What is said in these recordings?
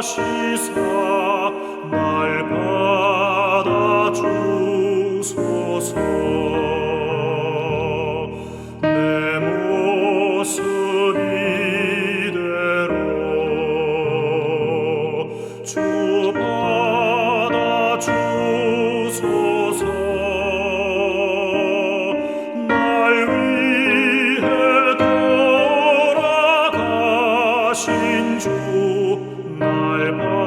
받아주소서. 날 받아주소서. 내 모습 이대로 주 받아주소서. 날 위해 돌아가신 주 날 받아주소서.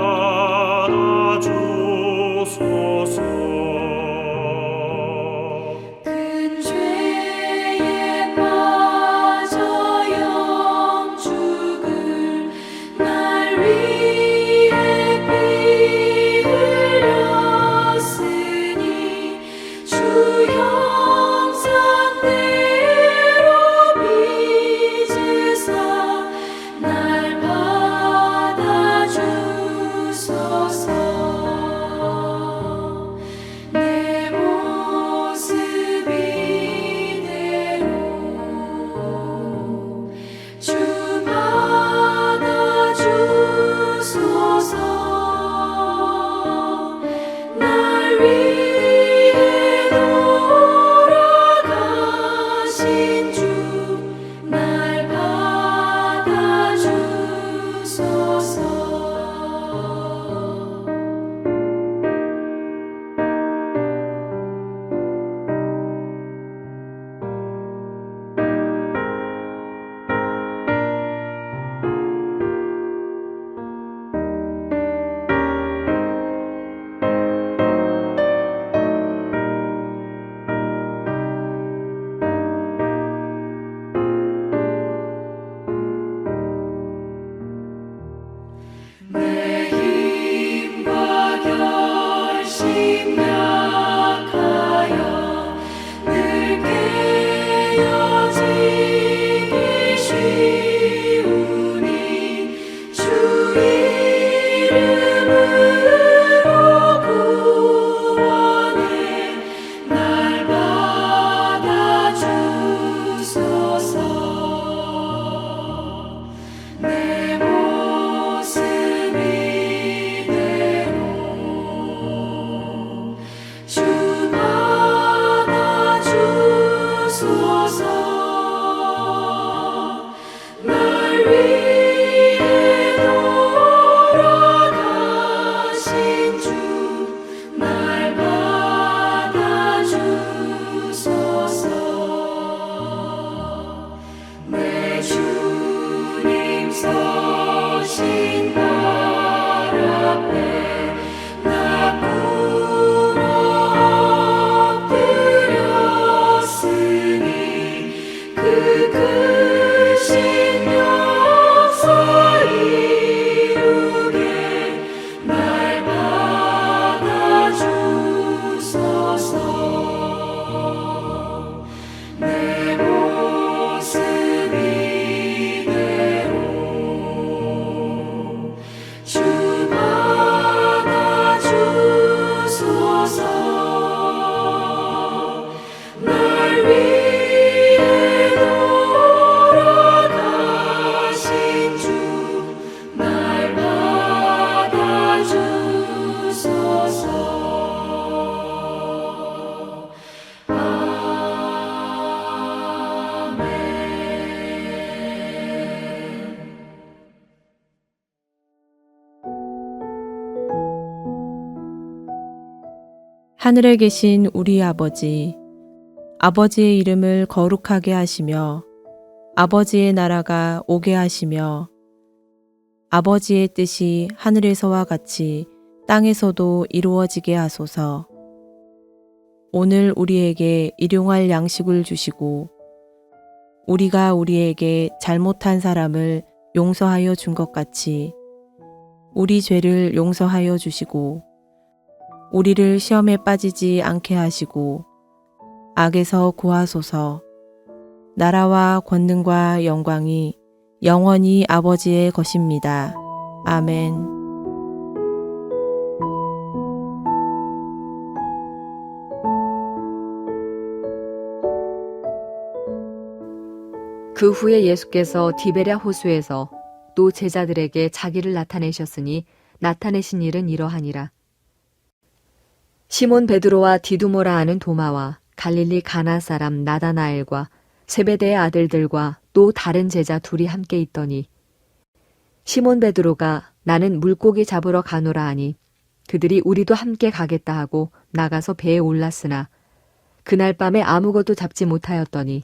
큰 죄에 빠져 영죽을 날 위해 피 흘렸으니 주 형상대로 빚으사 날 받아주소서. 내 모습 이대로 주 받아주소서. 날 위해 돌아가신 주 날 받아주소서. 내 힘과 결심 약하여 늘 깨어지기 쉬우니 주 이름으로 구원해 날 받아주소서. 내 모습 이대로 주 받아주소서. 날 위해 돌아가신 주 날 받아주소서. 내 주님 서신 발 앞에 나 꿇어 엎드렸으니 그 크신 역사 이루게 날 받아주소서. 내 모습 이대로 주 받아주소서. 날 위해 돌아가신 주 날 받아주소서. 아멘. 하늘에 계신 우리 아버지, 아버지의 이름을 거룩하게 하시며 아버지의 나라가 오게 하시며 아버지의 뜻이 하늘에서와 같이 땅에서도 이루어지게 하소서. 오늘 우리에게 일용할 양식을 주시고 우리가 우리에게 잘못한 사람을 용서하여 준 것 같이 우리 죄를 용서하여 주시고 우리를 시험에 빠지지 않게 하시고 악에서 구하소서. 나라와 권능과 영광이 영원히 아버지의 것입니다. 아멘. 그 후에 예수께서 디베랴 호수에서 또 제자들에게 자기를 나타내셨으니 나타내신 일은 이러하니라. 시몬 베드로와 디두모라 하는 도마와 갈릴리 가나 사람 나다나엘과 세베대의 아들들과 또 다른 제자 둘이 함께 있더니 시몬 베드로가 나는 물고기 잡으러 가노라 하니 그들이 우리도 함께 가겠다 하고 나가서 배에 올랐으나 그날 밤에 아무것도 잡지 못하였더니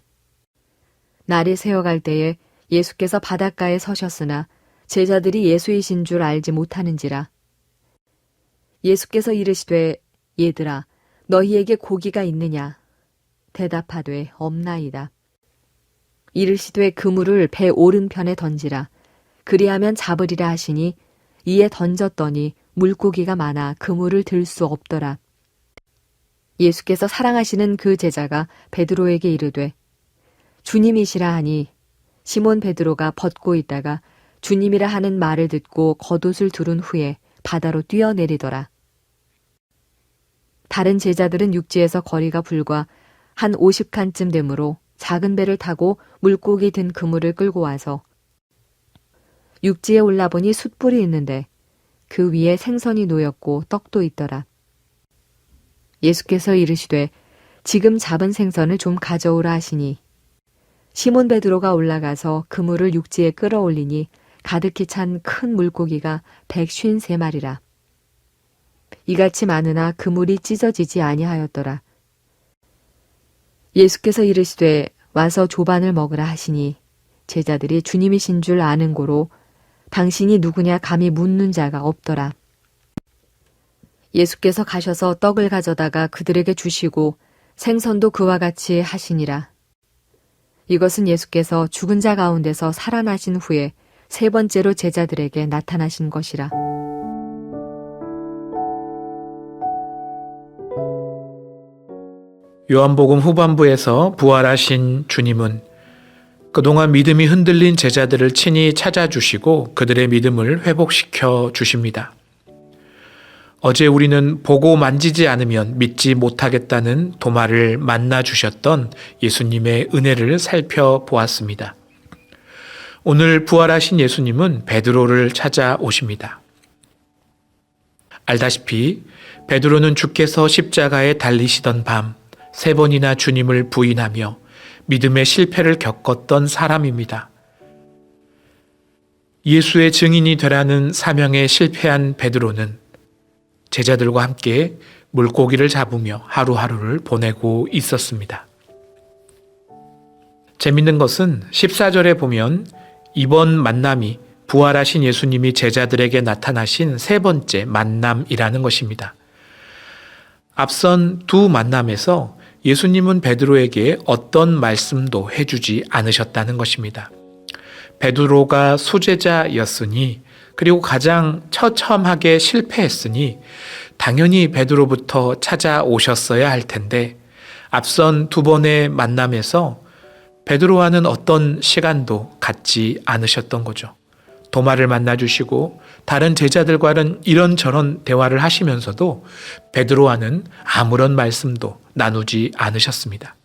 날이 새어갈 때에 예수께서 바닷가에 서셨으나 제자들이 예수이신 줄 알지 못하는지라. 예수께서 이르시되 얘들아 너희에게 고기가 있느냐? 대답하되 없나이다. 이르시되 그물을 배 오른편에 던지라. 그리하면 잡으리라 하시니 이에 던졌더니 물고기가 많아 그물을 들 수 없더라. 예수께서 사랑하시는 그 제자가 베드로에게 이르되 주님이시라 하니 시몬 베드로가 벗고 있다가 주님이라 하는 말을 듣고 겉옷을 두른 후에 바다로 뛰어내리더라. 다른 제자들은 육지에서 거리가 불과 한 50칸쯤 되므로 작은 배를 타고 물고기 든 그물을 끌고 와서 육지에 올라보니 숯불이 있는데 그 위에 생선이 놓였고 떡도 있더라. 예수께서 이르시되 지금 잡은 생선을 좀 가져오라 하시니 시몬 베드로가 올라가서 그물을 육지에 끌어올리니 가득히 찬 큰 물고기가 153마리라. 이같이 많으나 그물이 찢어지지 아니하였더라. 예수께서 이르시되 와서 조반을 먹으라 하시니 제자들이 주님이신 줄 아는 고로 당신이 누구냐 감히 묻는 자가 없더라. 예수께서 가셔서 떡을 가져다가 그들에게 주시고 생선도 그와 같이 하시니라. 이것은 예수께서 죽은 자 가운데서 살아나신 후에 세 번째로 제자들에게 나타나신 것이라. 요한복음 후반부에서 부활하신 주님은 그동안 믿음이 흔들린 제자들을 친히 찾아주시고 그들의 믿음을 회복시켜 주십니다. 어제 우리는 보고 만지지 않으면 믿지 못하겠다는 도마를 만나 주셨던 예수님의 은혜를 살펴보았습니다. 오늘 부활하신 예수님은 베드로를 찾아오십니다. 알다시피 베드로는 주께서 십자가에 달리시던 밤 3번이나 주님을 부인하며 믿음의 실패를 겪었던 사람입니다. 예수의 증인이 되라는 사명에 실패한 베드로는 제자들과 함께 물고기를 잡으며 하루하루를 보내고 있었습니다. 재밌는 것은 14절에 보면 이번 만남이 부활하신 예수님이 제자들에게 나타나신 세 번째 만남이라는 것입니다. 앞선 두 만남에서 예수님은 베드로에게 어떤 말씀도 해주지 않으셨다는 것입니다. 베드로가 소제자였으니 그리고 가장 처참하게 실패했으니 당연히 베드로부터 찾아오셨어야 할 텐데 앞선 두 번의 만남에서 베드로와는 어떤 시간도 갖지 않으셨던 거죠. 도마를 만나주시고 다른 제자들과는 이런저런 대화를 하시면서도 베드로와는 아무런 말씀도 나누지 않으셨습니다.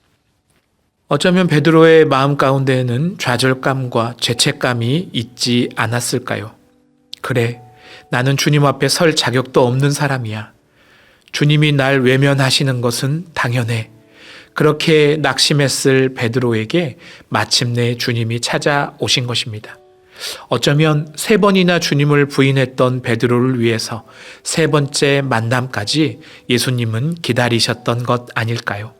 어쩌면 베드로의 마음 가운데에는 좌절감과 죄책감이 있지 않았을까요? 그래, 나는 주님 앞에 설 자격도 없는 사람이야. 주님이 날 외면하시는 것은 당연해. 그렇게 낙심했을 베드로에게 마침내 주님이 찾아오신 것입니다. 어쩌면 3번이나 주님을 부인했던 베드로를 위해서 세 번째 만남까지 예수님은 기다리셨던 것 아닐까요?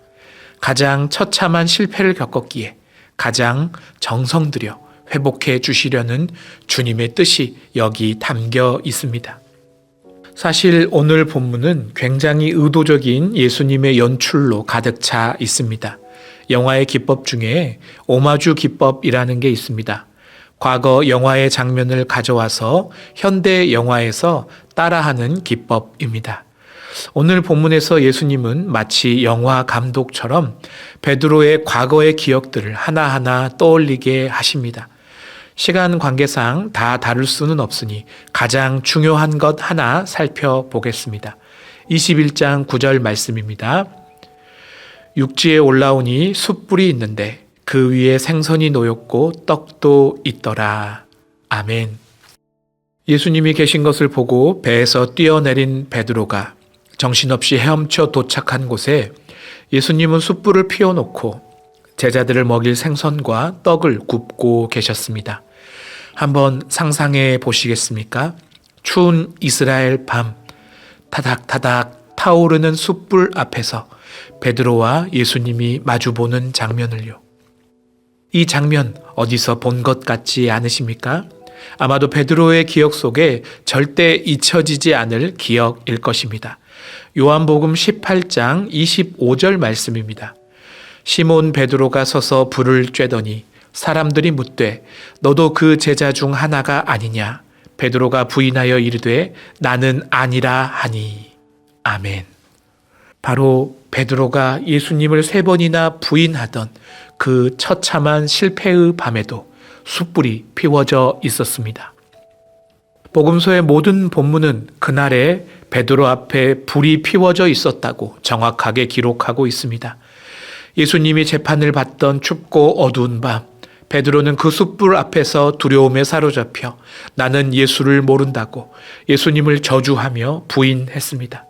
가장 처참한 실패를 겪었기에 가장 정성 들여 회복해 주시려는 주님의 뜻이 여기 담겨 있습니다. 사실 오늘 본문은 굉장히 의도적인 예수님의 연출로 가득 차 있습니다. 영화의 기법 중에 오마주 기법이라는 게 있습니다. 과거 영화의 장면을 가져와서 현대 영화에서 따라하는 기법입니다. 오늘 본문에서 예수님은 마치 영화 감독처럼 베드로의 과거의 기억들을 하나하나 떠올리게 하십니다. 시간 관계상 다 다룰 수는 없으니 가장 중요한 것 하나 살펴보겠습니다. 21장 9절 말씀입니다. 육지에 올라오니 숯불이 있는데 그 위에 생선이 놓였고 떡도 있더라. 아멘. 예수님이 계신 것을 보고 배에서 뛰어내린 베드로가 정신없이 헤엄쳐 도착한 곳에 예수님은 숯불을 피워놓고 제자들을 먹일 생선과 떡을 굽고 계셨습니다. 한번 상상해 보시겠습니까? 추운 이스라엘 밤, 타닥타닥 타오르는 숯불 앞에서 베드로와 예수님이 마주보는 장면을요. 이 장면 어디서 본 것 같지 않으십니까? 아마도 베드로의 기억 속에 절대 잊혀지지 않을 기억일 것입니다. 요한복음 18장 25절 말씀입니다. 시몬 베드로가 서서 불을 쬐더니 사람들이 묻되 너도 그 제자 중 하나가 아니냐? 베드로가 부인하여 이르되 나는 아니라 하니. 아멘. 바로 베드로가 예수님을 3번이나 부인하던 그 처참한 실패의 밤에도 숯불이 피워져 있었습니다. 복음서의 모든 본문은 그날에 베드로 앞에 불이 피워져 있었다고 정확하게 기록하고 있습니다. 예수님이 재판을 받던 춥고 어두운 밤, 베드로는 그 숯불 앞에서 두려움에 사로잡혀 나는 예수를 모른다고 예수님을 저주하며 부인했습니다.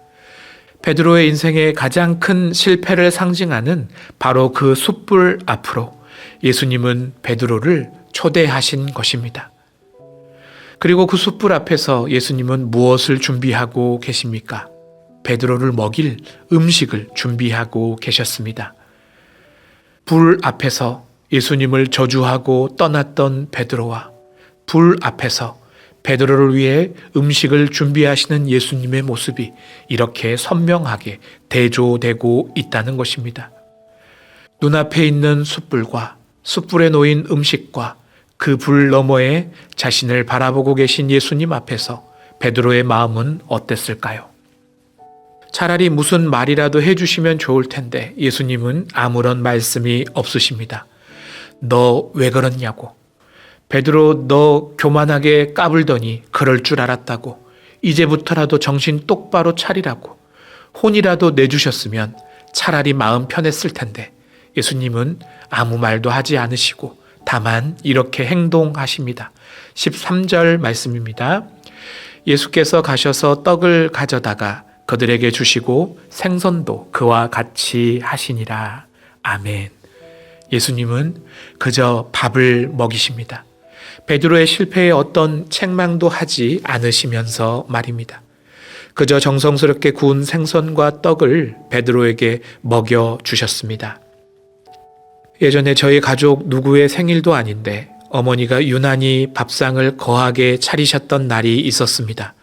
베드로의 인생의 가장 큰 실패를 상징하는 바로 그 숯불 앞으로 예수님은 베드로를 초대하신 것입니다. 그리고 그 숯불 앞에서 예수님은 무엇을 준비하고 계십니까? 베드로를 먹일 음식을 준비하고 계셨습니다. 불 앞에서 예수님을 저주하고 떠났던 베드로와 불 앞에서 베드로를 위해 음식을 준비하시는 예수님의 모습이 이렇게 선명하게 대조되고 있다는 것입니다. 눈앞에 있는 숯불과 숯불에 놓인 음식과 그 불 너머에 자신을 바라보고 계신 예수님 앞에서 베드로의 마음은 어땠을까요? 차라리 무슨 말이라도 해주시면 좋을 텐데 예수님은 아무런 말씀이 없으십니다. 너 왜 그러냐고. 베드로 너 교만하게 까불더니 그럴 줄 알았다고. 이제부터라도 정신 똑바로 차리라고. 혼이라도 내주셨으면 차라리 마음 편했을 텐데 예수님은 아무 말도 하지 않으시고 다만 이렇게 행동하십니다. 13절 말씀입니다. 예수께서 가셔서 떡을 가져다가 그들에게 주시고 생선도 그와 같이 하시니라. 아멘. 예수님은 그저 밥을 먹이십니다. 베드로의 실패에 어떤 책망도 하지 않으시면서 말입니다. 그저 정성스럽게 구운 생선과 떡을 베드로에게 먹여 주셨습니다. 예전에 저희 가족 누구의 생일도 아닌데 어머니가 유난히 밥상을 거하게 차리셨던 날이 있었습니다.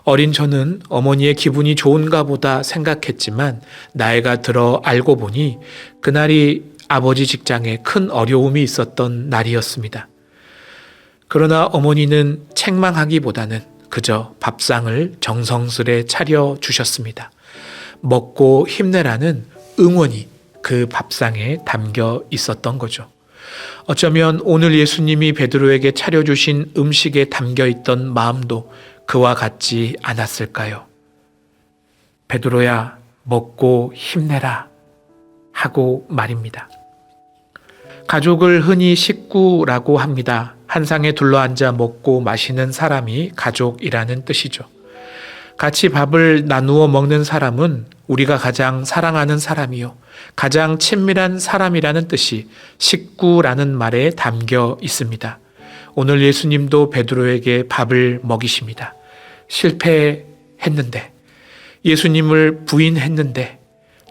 어린 저는 어머니의 기분이 좋은가 보다 생각했지만 나이가 들어 알고 보니 그날이 아버지 직장에 큰 어려움이 있었던 날이었습니다. 그러나 어머니는 책망하기보다는 그저 밥상을 정성스레 차려 주셨습니다. 먹고 힘내라는 응원이 그 밥상에 담겨 있었던 거죠. 어쩌면 오늘 예수님이 베드로에게 차려주신 음식에 담겨 있던 마음도 그와 같지 않았을까요? 베드로야, 먹고 힘내라 하고 말입니다. 가족을 흔히 식구라고 합니다. 한 상에 둘러앉아 먹고 마시는 사람이 가족이라는 뜻이죠. 같이 밥을 나누어 먹는 사람은 우리가 가장 사랑하는 사람이요, 가장 친밀한 사람이라는 뜻이 식구라는 말에 담겨 있습니다. 오늘 예수님도 베드로에게 밥을 먹이십니다. 실패했는데, 예수님을 부인했는데,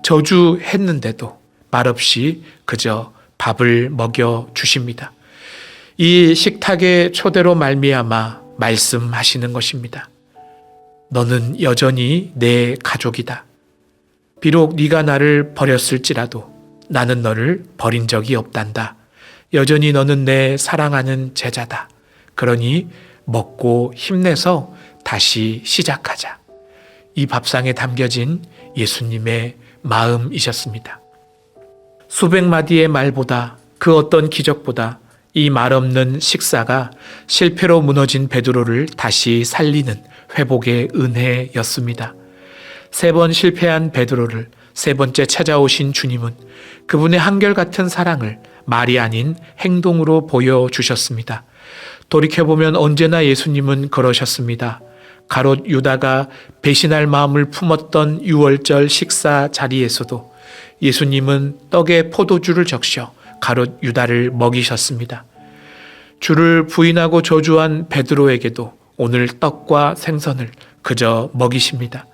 저주했는데도 말없이 그저 밥을 먹여 주십니다. 이 식탁의 초대로 말미암아 말씀하시는 것입니다. 너는 여전히 내 가족이다. 비록 네가 나를 버렸을지라도 나는 너를 버린 적이 없단다. 여전히 너는 내 사랑하는 제자다. 그러니 먹고 힘내서 다시 시작하자. 이 밥상에 담겨진 예수님의 마음이셨습니다. 수백 마디의 말보다 그 어떤 기적보다 이 말없는 식사가 실패로 무너진 베드로를 다시 살리는 회복의 은혜였습니다. 3번 실패한 베드로를 3번째 찾아오신 주님은 그분의 한결같은 사랑을 말이 아닌 행동으로 보여주셨습니다. 돌이켜보면 언제나 예수님은 그러셨습니다. 가롯 유다가 배신할 마음을 품었던 6월절 식사 자리에서도 예수님은 떡에 포도주를 적셔 가롯 유다를 먹이셨습니다. 주를 부인하고 저주한 베드로에게도 오늘 떡과 생선을 그저 먹이십니다.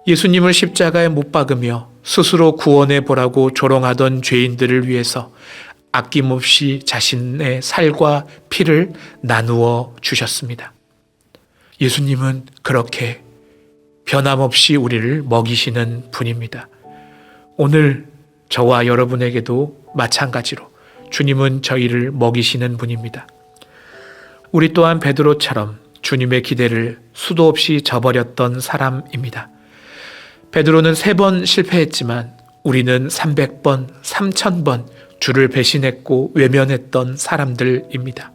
예수님을 십자가에 못 박으며 스스로 구원해 보라고 조롱하던 죄인들을 위해서 아낌없이 자신의 살과 피를 나누어 주셨습니다. 예수님은 그렇게 변함없이 우리를 먹이시는 분입니다. 오늘 저와 여러분에게도 마찬가지로 주님은 저희를 먹이시는 분입니다. 우리 또한 베드로처럼 주님의 기대를 수도 없이 저버렸던 사람입니다. 베드로는 3번 실패했지만 우리는 300번, 3000번 주를 배신했고 외면했던 사람들입니다.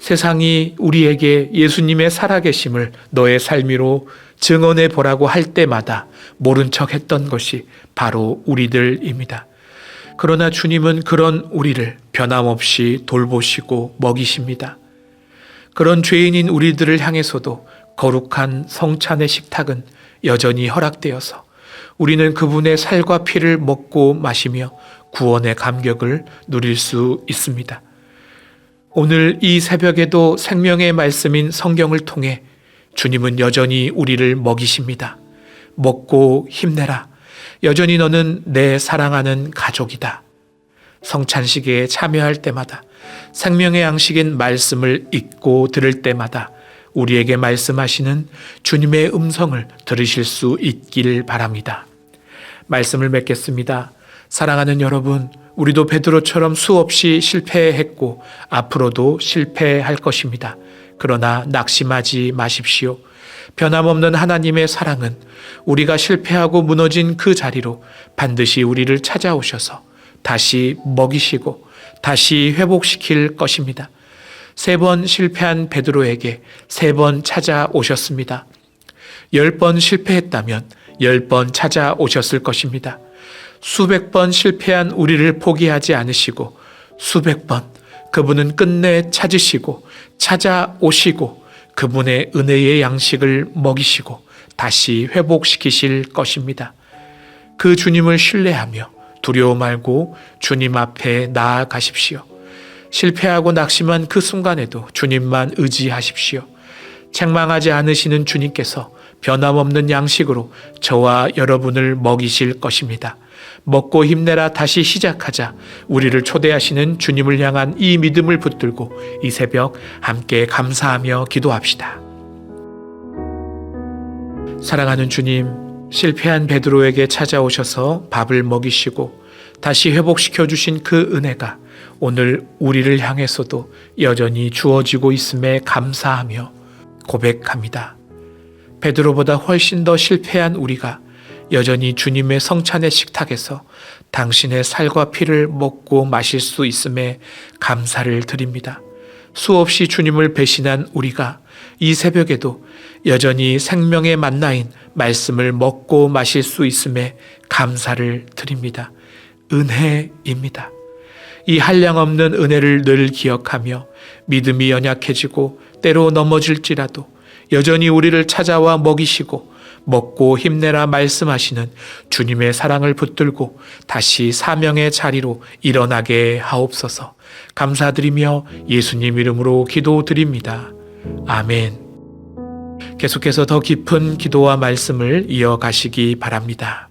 세상이 우리에게 예수님의 살아계심을 너의 삶으로 증언해 보라고 할 때마다 모른 척 했던 것이 바로 우리들입니다. 그러나 주님은 그런 우리를 변함없이 돌보시고 먹이십니다. 그런 죄인인 우리들을 향해서도 거룩한 성찬의 식탁은 여전히 허락되어서 우리는 그분의 살과 피를 먹고 마시며 구원의 감격을 누릴 수 있습니다. 오늘 이 새벽에도 생명의 말씀인 성경을 통해 주님은 여전히 우리를 먹이십니다. 먹고 힘내라. 여전히 너는 내 사랑하는 가족이다. 성찬식에 참여할 때마다 생명의 양식인 말씀을 읽고 들을 때마다 우리에게 말씀하시는 주님의 음성을 들으실 수 있길 바랍니다. 말씀을 맺겠습니다. 사랑하는 여러분, 우리도 베드로처럼 수없이 실패했고 앞으로도 실패할 것입니다. 그러나 낙심하지 마십시오. 변함없는 하나님의 사랑은 우리가 실패하고 무너진 그 자리로 반드시 우리를 찾아오셔서 다시 먹이시고 다시 회복시킬 것입니다. 3번 실패한 베드로에게 3번 찾아오셨습니다. 10번 실패했다면 10번 찾아오셨을 것입니다. 수백 번 실패한 우리를 포기하지 않으시고 수백 번 그분은 끝내 찾으시고 찾아오시고 그분의 은혜의 양식을 먹이시고 다시 회복시키실 것입니다. 그 주님을 신뢰하며 두려워 말고 주님 앞에 나아가십시오. 실패하고 낙심한 그 순간에도 주님만 의지하십시오. 책망하지 않으시는 주님께서 변함없는 양식으로 저와 여러분을 먹이실 것입니다. 먹고 힘내라 다시 시작하자 우리를 초대하시는 주님을 향한 이 믿음을 붙들고 이 새벽 함께 감사하며 기도합시다. 사랑하는 주님, 실패한 베드로에게 찾아오셔서 밥을 먹이시고 다시 회복시켜 주신 그 은혜가 오늘 우리를 향해서도 여전히 주어지고 있음에 감사하며 고백합니다. 베드로보다 훨씬 더 실패한 우리가 여전히 주님의 성찬의 식탁에서 당신의 살과 피를 먹고 마실 수 있음에 감사를 드립니다. 수없이 주님을 배신한 우리가 이 새벽에도 여전히 생명의 만나인 말씀을 먹고 마실 수 있음에 감사를 드립니다. 은혜입니다. 이 한량없는 은혜를 늘 기억하며 믿음이 연약해지고 때로 넘어질지라도 여전히 우리를 찾아와 먹이시고 먹고 힘내라 말씀하시는 주님의 사랑을 붙들고 다시 사명의 자리로 일어나게 하옵소서. 감사드리며 예수님 이름으로 기도드립니다. 아멘. 계속해서 더 깊은 기도와 말씀을 이어가시기 바랍니다.